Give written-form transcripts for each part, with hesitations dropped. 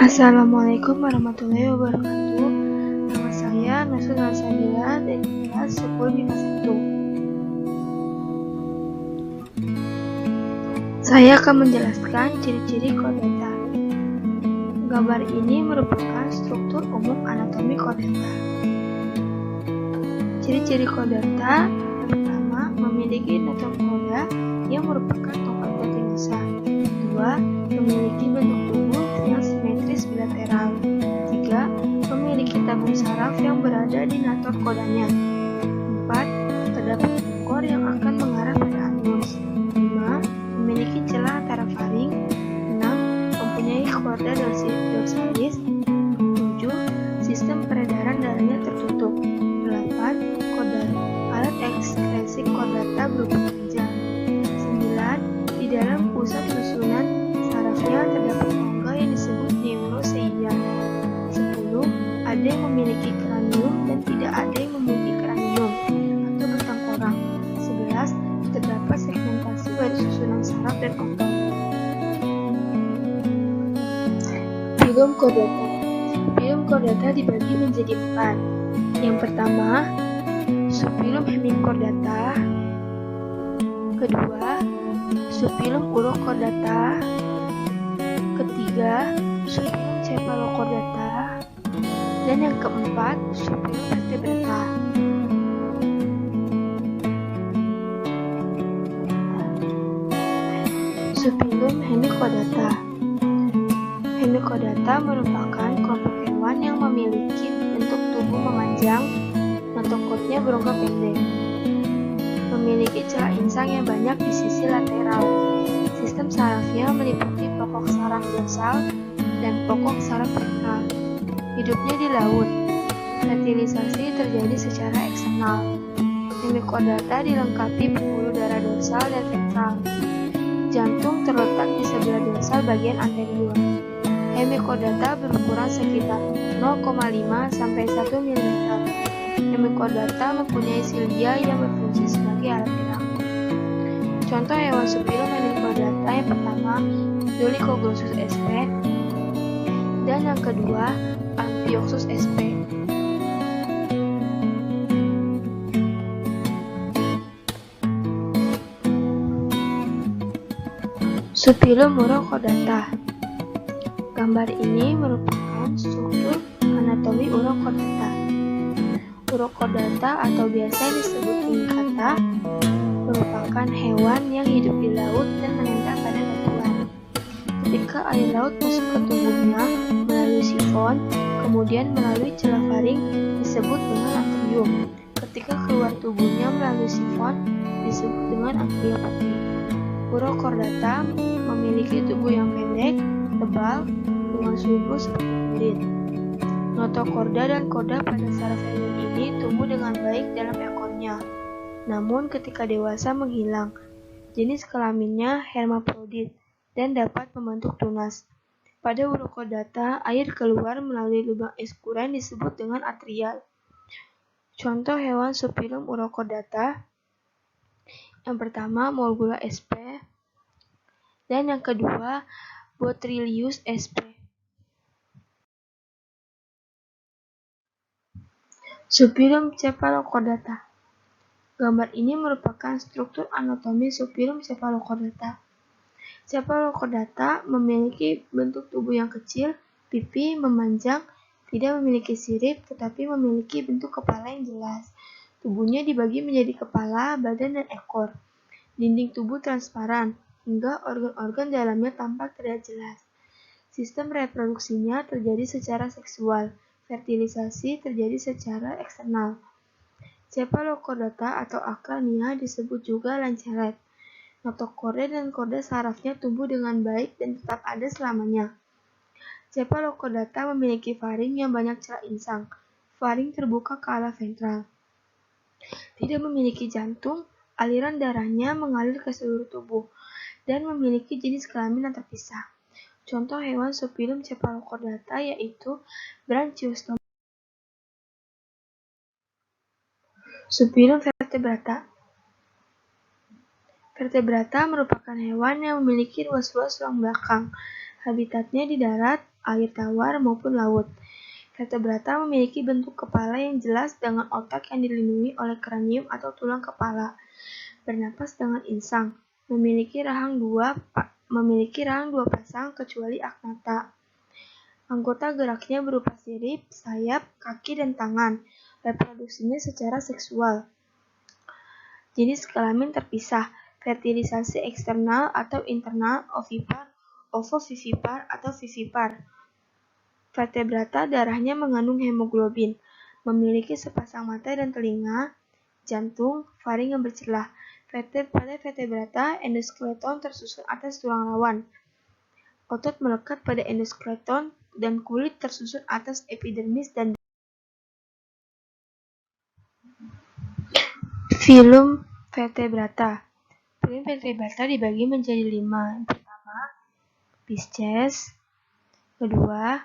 Assalamualaikum warahmatullahi wabarakatuh. Nama saya Nursul Sabila dari kelas 10 MIPA 1. Saya akan menjelaskan ciri-ciri chordata. Gambar ini merupakan struktur umum anatomi chordata. Ciri-ciri chordata yang pertama, memiliki network chorda yang merupakan tongkat hipotenusa. 2. Memiliki bentuk tubuh yang simetris bilateral. 3. Memiliki tabung saraf yang berada di nator chordanya. 4. Terdapat ekor yang akan mengarah pada anus. 5. Memiliki celah antara faring. 6. Mempunyai chorda dorsalis. 7. Sistem peredaran darahnya tertutup. 8. Alat ekskresi chordata berupa panjang. 9. Di dalam pusat susunan sarafnya terdapat rongga yang disebut neuroseia. 10. Ada yang memiliki kranium dan tidak ada yang memiliki kranium atau bertengkorak. 11. Terdapat segmentasi pada susunan saraf dan otot. Filum chordata. Filum chordata dibagi menjadi 4. Yang pertama, subfilum hemichordata. Kedua, subfilum urochordata. Ketiga, subfilum cephalochordata. Dan yang keempat, subfilum vertebrata. Subfilum hemichordata. Hemichordata merupakan kelompok hewan yang memiliki bentuk tubuh memanjang, notokotnya berongga pendek. Memiliki celah insang yang banyak di sisi lateral. Sistem sarafnya meliputi pokok saraf dorsal dan pokok saraf ventral. Hidupnya di laut. Fertilisasi terjadi secara eksternal. Hemichordata dilengkapi pembuluh darah dorsal dan ventral. Jantung terletak di sebelah dorsal bagian anterior. Hemichordata berukuran sekitar 0,5 sampai 1 mm. Hemichordata mempunyai silia yang berfungsi sebagai alat gerak. Contoh hewan subfilum hemichordata yang pertama, Dolichoglossus sp. Dan yang kedua, Amphioxus sp. Subfilum urochordata. Gambar ini merupakan struktur anatomi urochordata. Urochordata atau biasa disebut ungkata merupakan hewan yang hidup di laut dan menempel pada batuan. Ketika air laut masuk ke tubuhnya melalui sifon, kemudian melalui celah faring disebut dengan atrium. Ketika keluar tubuhnya melalui sifon disebut dengan ampliopati. Urochordata memiliki tubuh yang pendek, tebal, dengan subur seperti kulit. Notochorda dan chorda pada saraf hewan ini tumbuh dengan baik dalam ekornya. Namun ketika dewasa menghilang. Jenis kelaminnya hermaprodit dan dapat membentuk tunas. Pada urochordata, air keluar melalui lubang eskuren disebut dengan atrial. Contoh hewan subfilum urochordata. Yang pertama, Morgula sp. Dan yang kedua, Botrylius sp. Subfilum cephalochordata. Gambar ini merupakan struktur anatomi subfilum cephalochordata. Cephalochordata memiliki bentuk tubuh yang kecil, pipi memanjang, tidak memiliki sirip, tetapi memiliki bentuk kepala yang jelas. Tubuhnya dibagi menjadi kepala, badan, dan ekor. Dinding tubuh transparan, hingga organ-organ dalamnya tampak terlihat jelas. Sistem reproduksinya terjadi secara seksual. Fertilisasi terjadi secara eksternal. Cephalochordata atau akrania disebut juga lancelet. Notochorda dan chorda sarafnya tumbuh dengan baik dan tetap ada selamanya. Cephalochordata memiliki faring yang banyak celah insang. Faring terbuka ke arah ventral. Tidak memiliki jantung, aliran darahnya mengalir ke seluruh tubuh, dan memiliki jenis kelamin yang terpisah. Contoh hewan subfilum cephalochordata yaitu Branchiostoma. Subfilum vertebrata. Vertebrata merupakan hewan yang memiliki ruas-ruas tulang belakang. Habitatnya di darat, air tawar maupun laut. Vertebrata memiliki bentuk kepala yang jelas dengan otak yang dilindungi oleh kranium atau tulang kepala. Bernapas dengan insang. Memiliki rahang dua pasang kecuali Agnatha. Anggota geraknya berupa sirip, sayap, kaki, dan tangan. Reproduksinya secara seksual. Jenis kelamin terpisah. Fertilisasi eksternal atau internal, ovipar, ovovivipar atau vivipar. Vertebrata darahnya mengandung hemoglobin, memiliki sepasang mata dan telinga, jantung, faring yang bercelah. Pada vertebrata, endoskeleton tersusun atas tulang rawan. Otot melekat pada endoskeleton dan kulit tersusun atas epidermis dan filum vertebrata. Filum vertebrata dibagi menjadi 5. Yang pertama, Pisces. Kedua,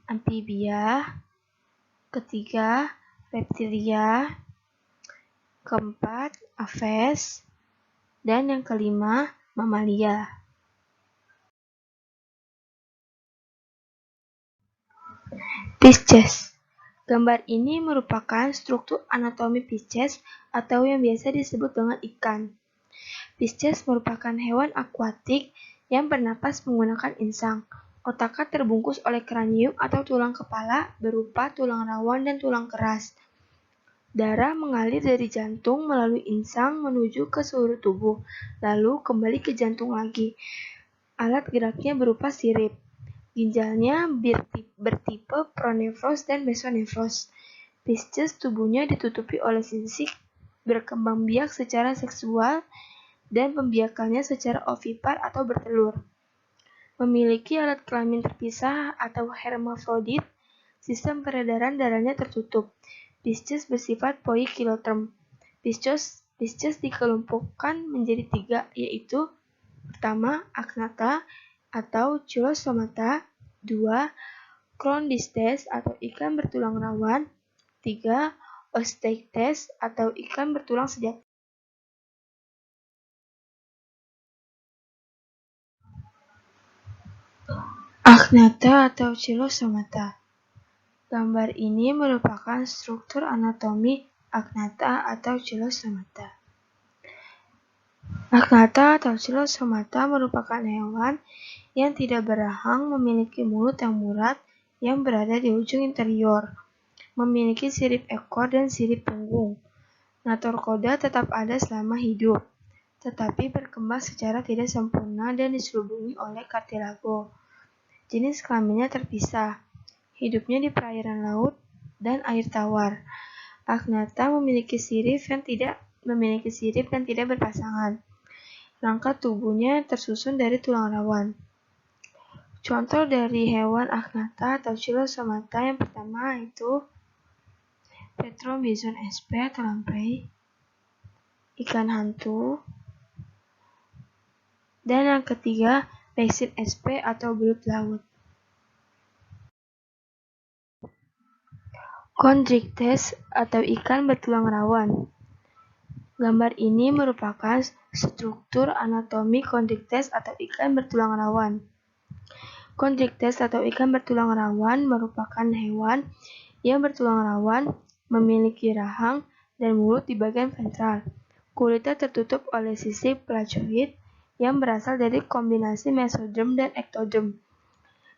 amfibia. Ketiga, reptilia. Keempat, aves. Dan yang kelima, mamalia. Pisces. Gambar ini merupakan struktur anatomi Pisces atau yang biasa disebut dengan ikan. Pisces merupakan hewan akuatik yang bernapas menggunakan insang. Otaknya terbungkus oleh kranium atau tulang kepala berupa tulang rawan dan tulang keras. Darah mengalir dari jantung melalui insang menuju ke seluruh tubuh, lalu kembali ke jantung lagi. Alat geraknya berupa sirip. Ginjalnya bertipe pronefros dan mesonefros. Pisces tubuhnya ditutupi oleh sisik, berkembang biak secara seksual, dan pembiakannya secara ovipar atau bertelur. Memiliki alat kelamin terpisah atau hermafrodit, sistem peredaran darahnya tertutup. Pisces bersifat poikiloterm. Pisces dikelompokkan menjadi 3, yaitu pertama, Agnatha atau Chilosomata, 2, Chondistes atau ikan bertulang rawan, 3, Osteictes atau ikan bertulang sejati. Agnatha atau Chilosomata. Gambar ini merupakan struktur anatomi Agnatha atau Chilosomata. Agnatha atau Chilosomata merupakan hewan yang tidak berahang, memiliki mulut yang bulat yang berada di ujung interior, memiliki sirip ekor dan sirip punggung. Notochorda tetap ada selama hidup, tetapi berkembang secara tidak sempurna dan diselubungi oleh kartilago. Jenis kelaminnya terpisah. Hidupnya di perairan laut dan air tawar. Agnatha memiliki sirip dan tidak berpasangan. Rangka tubuhnya tersusun dari tulang rawan. Contoh dari hewan Agnatha atau Chilosomata yang pertama itu Petromyzon sp atau lamprey, ikan hantu, dan yang ketiga Pexin sp atau belut laut. Chondrichthyes atau ikan bertulang rawan. Gambar ini merupakan struktur anatomi Chondrichthyes atau ikan bertulang rawan. Chondrichthyes atau ikan bertulang rawan merupakan hewan yang bertulang rawan, memiliki rahang dan mulut di bagian ventral. Kulitnya tertutup oleh sisik placoid yang berasal dari kombinasi mesoderm dan ektoderm.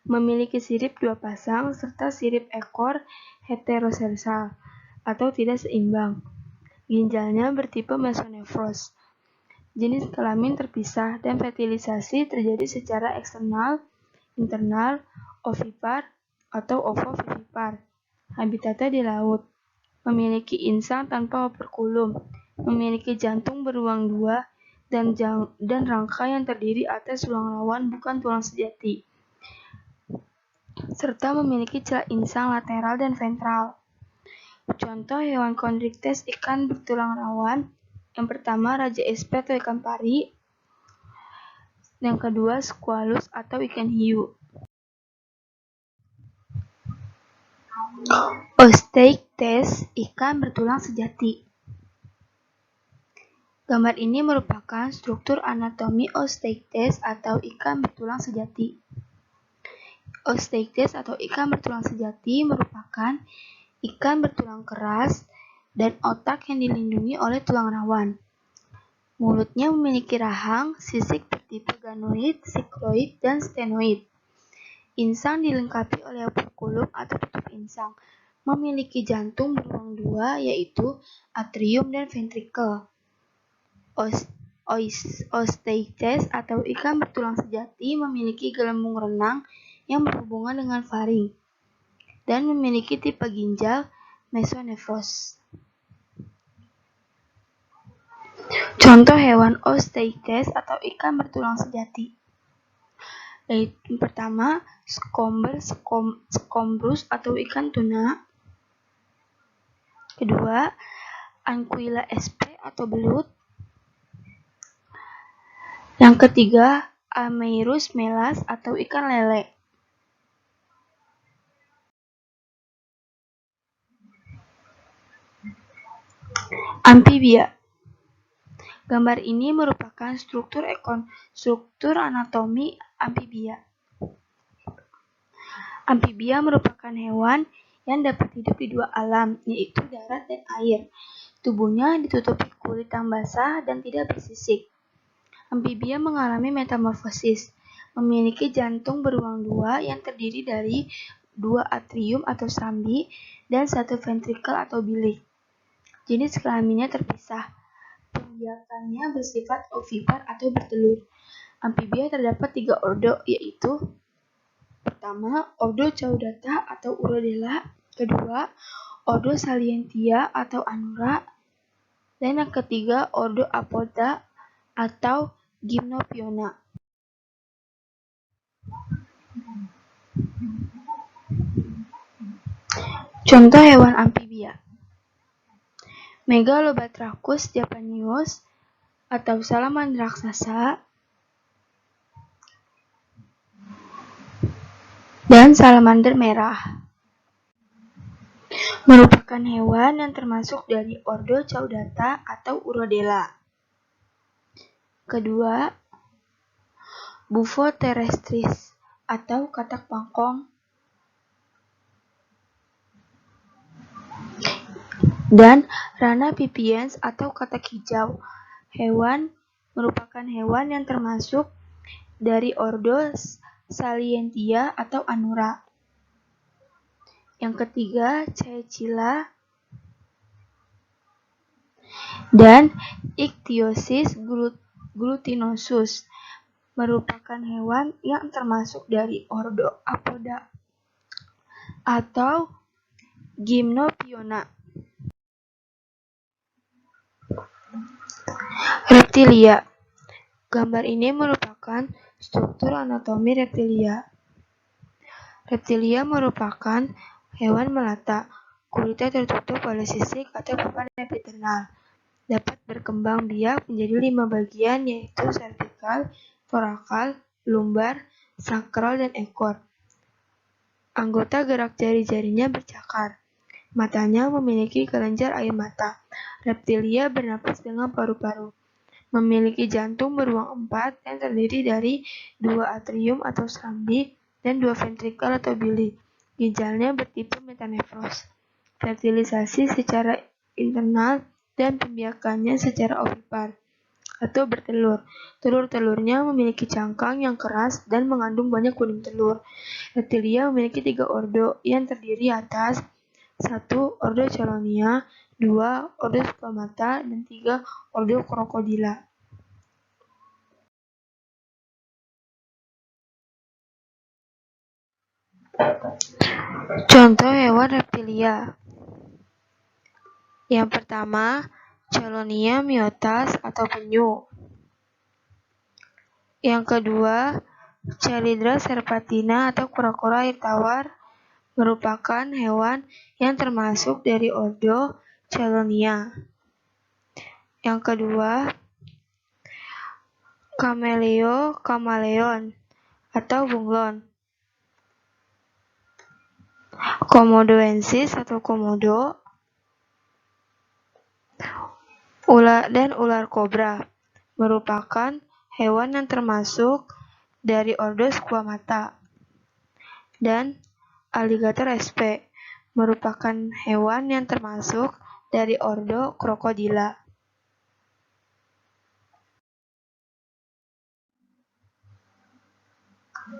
Memiliki sirip 2 pasang serta sirip ekor heterosersal atau tidak seimbang. Ginjalnya bertipe mesonefros. Jenis kelamin terpisah dan fertilisasi terjadi secara eksternal, internal, ovipar atau ovovivipar. Habitatnya di laut. Memiliki insang tanpa operkulum. Memiliki jantung beruang 2 dan rangka yang terdiri atas tulang rawan bukan tulang sejati, serta memiliki celah insang lateral dan ventral. Contoh hewan Chondrichthyes ikan bertulang rawan. Yang pertama Raja sp atau ikan pari. Yang kedua Squalus atau ikan hiu. Osteictes ikan bertulang sejati. Gambar ini merupakan struktur anatomi Osteictes atau ikan bertulang sejati. Osteictes atau ikan bertulang sejati merupakan ikan bertulang keras dan otak yang dilindungi oleh tulang rawan. Mulutnya memiliki rahang, sisik bertipe ganoid, sikloid, dan stenoid. Insang dilengkapi oleh operkulum atau tutup insang. Memiliki jantung beruang dua, yaitu atrium dan ventrikel. Osteictes atau ikan bertulang sejati memiliki gelembung renang yang berhubungan dengan faring dan memiliki tipe ginjal mesonefros. Contoh hewan osteictes atau ikan bertulang sejati yaitu pertama Scombrus atau ikan tuna. Kedua, Anguilla sp atau belut. Yang ketiga, Ameirus melas atau ikan lele. Amphibia. Gambar ini merupakan struktur anatomi amphibia. Amphibia merupakan hewan yang dapat hidup di dua alam, yaitu darat dan air. Tubuhnya ditutupi kulit yang basah dan tidak bersisik. Amphibia mengalami metamorfosis, memiliki jantung beruang dua yang terdiri dari 2 atrium atau serambi dan 1 ventrikel atau bilik. Jenis kelaminnya terpisah. Pembiakannya bersifat ovipar atau bertelur. Amphibia terdapat 3 ordo, yaitu pertama, ordo Caudata atau Urodela, kedua, ordo Salientia atau Anura, dan yang ketiga, ordo Apoda atau Gymnophiona. Contoh hewan amphibia: Megalobatrachus japaneus atau salamander raksasa, dan salamander merah. Merupakan hewan yang termasuk dari ordo Caudata atau Urodela. Kedua, Bufo terrestris atau katak bangkong, dan Rana pipiens atau katak hijau. Merupakan hewan yang termasuk dari ordo Salientia atau Anura. Yang ketiga, Caecila dan Ichthyosis glutinosus. Merupakan hewan yang termasuk dari ordo Apoda atau Gymnophiona. Reptilia. Gambar ini merupakan struktur anatomi reptilia. Reptilia merupakan hewan melata. Kulitnya tertutup oleh sisik atau papan epiternal. Dapat berkembang biak menjadi 5 bagian, yaitu cervical, thoracal, lumbar, sakral, dan ekor. Anggota gerak jari-jarinya bercakar. Matanya memiliki kelenjar air mata. Reptilia bernapas dengan paru-paru. Memiliki jantung beruang 4 yang terdiri dari 2 atrium atau serambi dan 2 ventrikel atau bilik. Ginjalnya bertipe metanefros. Fertilisasi secara internal dan pembiakannya secara ovipar atau bertelur. Telur-telurnya memiliki cangkang yang keras dan mengandung banyak kuning telur. Reptilia memiliki 3 ordo yang terdiri atas 1. Ordo Chelonia, 2. Ordo Squamata, dan 3. Ordo Crocodila. Contoh hewan reptilia. Yang pertama, Chelonia myotas atau penyu. Yang kedua, Chelydra serpatina atau kura-kura air tawar, merupakan hewan yang termasuk dari ordo Chelonia. Yang kedua, Camaleon atau bunglon. Komodoensis atau komodo, dan ular kobra merupakan hewan yang termasuk dari ordo Squamata. Dan alligator sp merupakan hewan yang termasuk dari ordo Crocodila.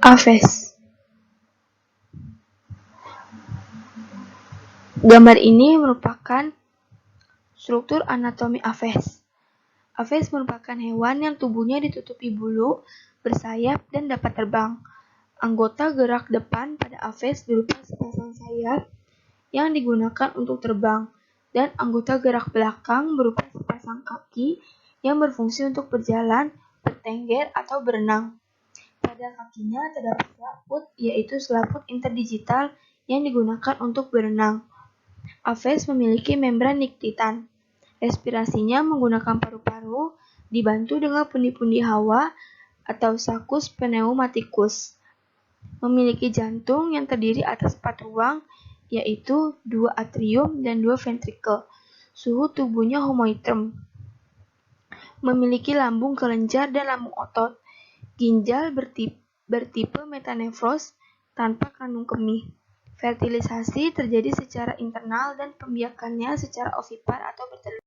Aves. Gambar ini merupakan struktur anatomi Aves. Aves merupakan hewan yang tubuhnya ditutupi bulu, bersayap, dan dapat terbang. Anggota gerak depan pada Aves berupa sepasang sayap yang digunakan untuk terbang, dan anggota gerak belakang berupa sepasang kaki yang berfungsi untuk berjalan, bertengger, atau berenang. Pada kakinya terdapat selaput, yaitu selaput interdigital yang digunakan untuk berenang. Aves memiliki membran niktitan. Respirasinya menggunakan paru-paru, dibantu dengan pundi-pundi hawa atau sakus pneumatikus. Memiliki jantung yang terdiri atas 4 ruang, yaitu 2 atrium dan 2 ventrikel. Suhu tubuhnya homoitrem. Memiliki lambung kelenjar dan lambung otot. Ginjal bertipe metanefros tanpa kandung kemih. Fertilisasi terjadi secara internal dan pembiakannya secara ovipar atau bertelur.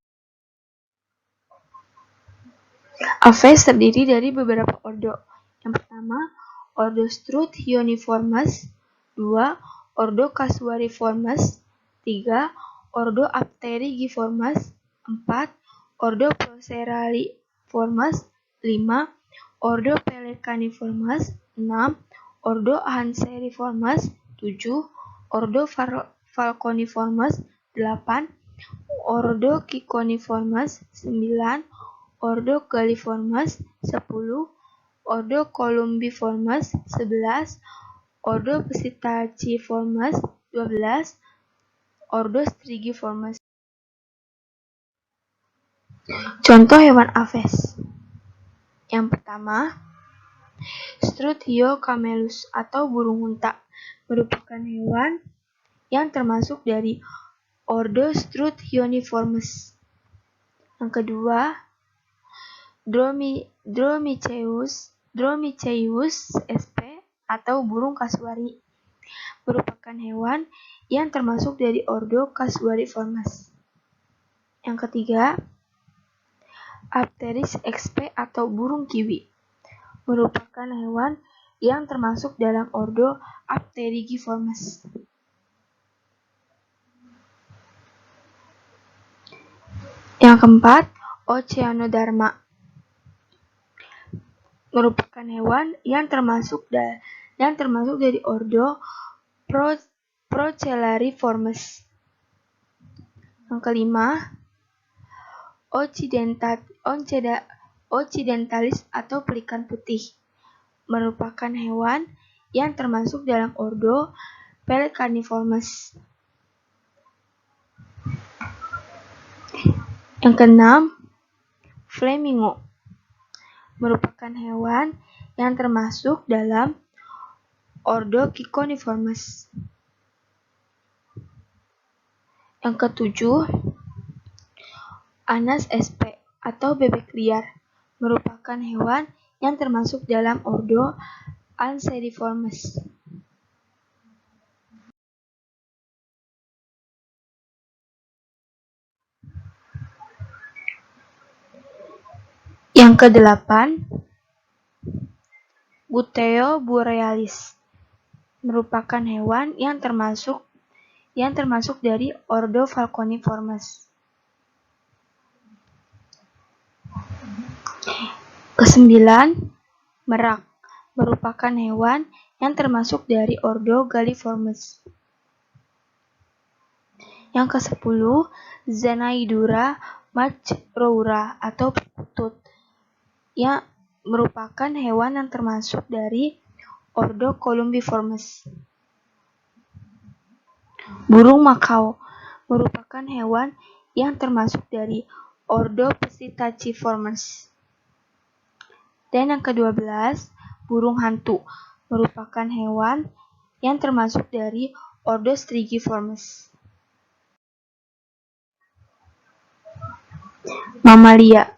Aves terdiri dari beberapa ordo. Yang pertama, ordo Struthionniformes. 2. Ordo Casuariiformes. 3. Ordo Apterigiformes. 4. Ordo Proceraliiformes. 5. Ordo Pelecaniformes. 6. Ordo Hanseriiformes. 7. Ordo Falconiformes. 8. Ordo Cicconiformes. 9. Ordo Galliformes. 10. Ordo Columbiformes. 11. Ordo Psittaciformes. 12. Ordo Strigiformes. Contoh hewan Aves. Yang pertama, Struthiocamelus atau burung unta merupakan hewan yang termasuk dari ordo Struthionniformes. Yang kedua, Dromiceus sp atau burung kasuari merupakan hewan yang termasuk dari ordo Casuariiformes. Yang ketiga, Apteryx xp atau burung kiwi merupakan hewan yang termasuk dalam ordo Apterigiformes. Yang keempat, Oceanodharma merupakan hewan yang termasuk dari ordo Procellariiformes. Yang kelima, Occidentalis atau pelikan putih merupakan hewan yang termasuk dalam ordo Pelecaniformes. Yang keenam, Flamingo merupakan hewan yang termasuk dalam ordo Cicconiformes. Yang ketujuh, Anas sp atau bebek liar merupakan hewan yang termasuk dalam ordo Anseriformes. Yang kedelapan, Buteo borealis merupakan hewan yang termasuk dari ordo Falconiformes. Kesembilan, merak merupakan hewan yang termasuk dari ordo Galliformes. Yang ke-10, Zenaidura marchroura atau perkutut yang merupakan hewan yang termasuk dari ordo Columbiformes. Burung makau merupakan hewan yang termasuk dari ordo Psittaciformes. Dan yang ke-12, burung hantu merupakan hewan yang termasuk dari ordo Strigiformes. Mamalia.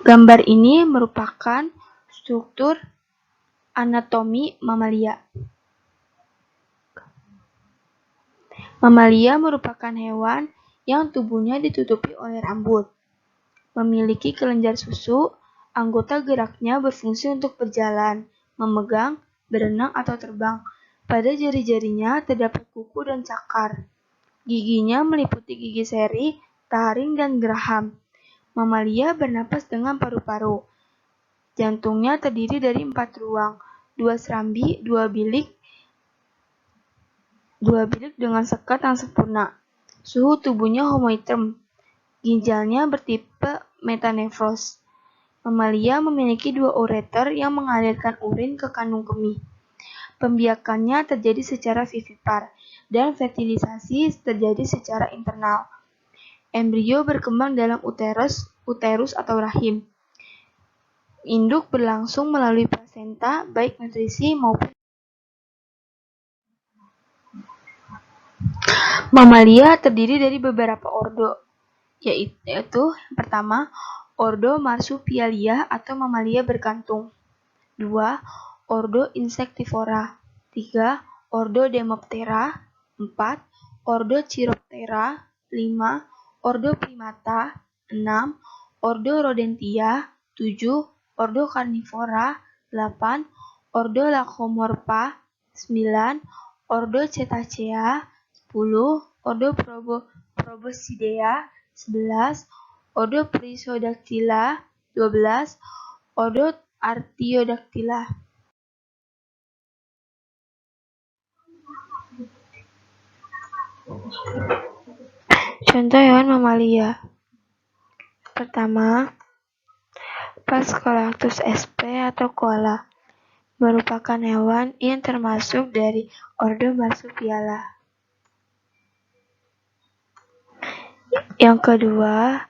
Gambar ini merupakan struktur Anatomi mamalia. Mamalia merupakan hewan yang tubuhnya ditutupi oleh rambut. Memiliki kelenjar susu, anggota geraknya berfungsi untuk berjalan, memegang, berenang, atau terbang. Pada jari-jarinya terdapat kuku dan cakar. Giginya meliputi gigi seri, taring, dan geraham. Mamalia bernapas dengan paru-paru. Jantungnya terdiri dari 4 ruang, 2 serambi, 2 bilik dengan sekat yang sempurna. Suhu tubuhnya homoitem. Ginjalnya bertipe metanefros. Mamalia memiliki 2 ureter yang mengalirkan urin ke kandung kemih. Pembiakannya terjadi secara vivipar dan fertilisasi terjadi secara internal. Embrio berkembang dalam uterus atau rahim. Induk berlangsung melalui plasenta, baik nutrisi maupun. Mamalia terdiri dari beberapa ordo, yaitu yang pertama, ordo Marsupialia atau mamalia berkantung. 2. Ordo Insectivora. 3. Ordo Demoptera. 4. Ordo Chiroptera. 5. Ordo Primata. 6. Ordo Rodentia. 7. Ordo Carnivora. 8. Ordo Lacomorpha. 9. Ordo Cetacea. 10. Ordo Proboscidea. 11. Ordo Prisodactyla. 12. Ordo Artiodactyla. Contoh hewan mamalia. Pertama, Phascolarctos sp atau koala, merupakan hewan yang termasuk dari ordo Marsupialia. Yang kedua,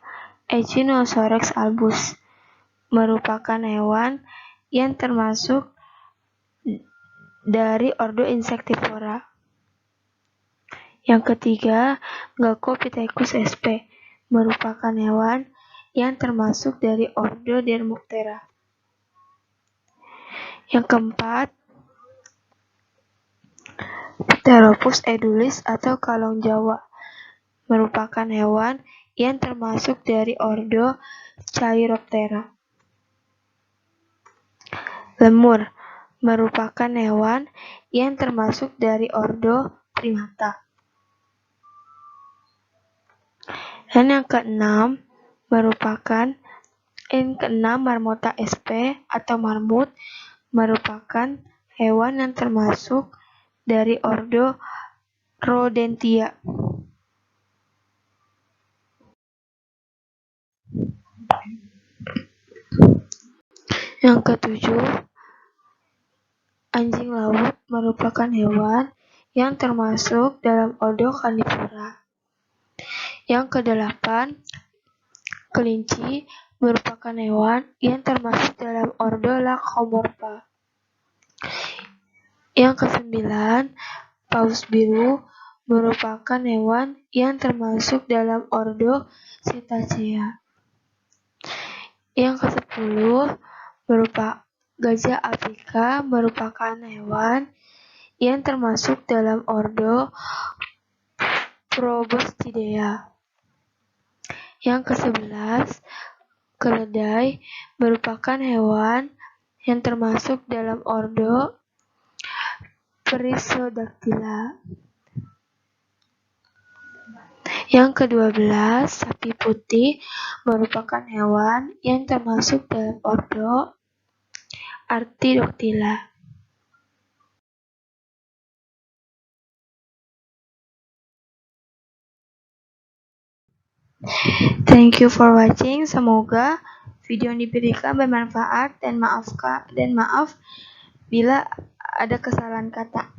Echinophosaurus albus, merupakan hewan yang termasuk dari ordo Insectivora. Yang ketiga, Gacopithecus sp, merupakan hewan yang termasuk dari ordo Dermoptera. Yang keempat, Pteropus edulis atau kalong Jawa, merupakan hewan yang termasuk dari ordo Cheiroptera. Lemur, merupakan hewan yang termasuk dari ordo Primata. Dan yang keenam, Marmota sp atau marmut, merupakan hewan yang termasuk dari ordo Rodentia. Yang ketujuh, anjing laut, merupakan hewan yang termasuk dalam ordo Carnivora. Yang kedelapan, kelinci, merupakan hewan yang termasuk dalam ordo Lacomorpha. Yang kesembilan, paus biru, merupakan hewan yang termasuk dalam ordo Cetacea. Yang kesepuluh, gajah Afrika, merupakan hewan yang termasuk dalam ordo Proboscidea. Yang ke-11, keledai, merupakan hewan yang termasuk dalam ordo Perissodactyla. Yang ke-12, sapi putih, merupakan hewan yang termasuk dalam ordo Artiodactyla. Thank you for watching. Semoga video yang diberikan bermanfaat dan maaf bila ada kesalahan kata.